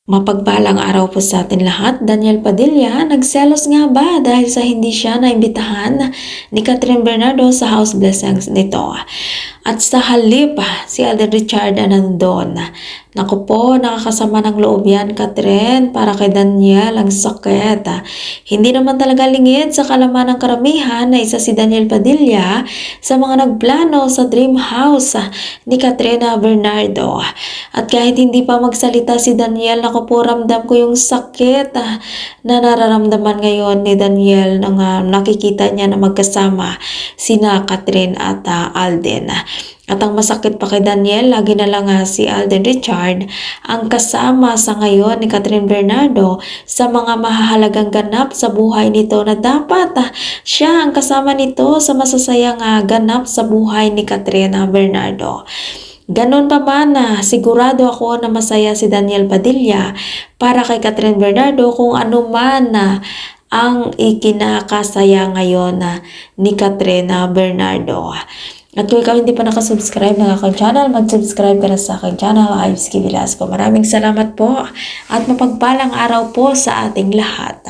Mapagpalang araw po sa atin lahat. Daniel Padilla, nagselos nga ba dahil sa hindi siya naimbitahan ni Catherine Bernardo sa house blessings nito? At sa halip, si Alden Richard nandun. Naku po, nakakasama ng loob yan, Catherine, para kay Daniel ang sakit. Hindi naman talaga lingid sa kalaman ng karamihan na isa si Daniel Padilla sa mga nagplano sa dream house ni Catherine Bernardo. At kahit hindi pa magsalita si Daniel, naku po, ramdam ko yung sakit na nararamdaman ngayon ni Daniel nang nakikita niya na magkasama sina Catherine at Alden. At ang masakit pa kay Daniel, lagi na lang si Alden Richard ang kasama sa ngayon ni Catherine Bernardo sa mga mahahalagang ganap sa buhay nito na dapat siya ang kasama nito sa masasayang ganap sa buhay ni Catherine Bernardo. Ganon pa man sigurado ako na masaya si Daniel Padilla para kay Catherine Bernardo kung ano man ang ikinakasaya ngayon ni Catherine Bernardo. At kung ikaw hindi pa nakasubscribe ng aking channel, mag-subscribe ka na sa aking channel, Ives Velasco. Maraming salamat po at mapagpalang araw po sa ating lahat.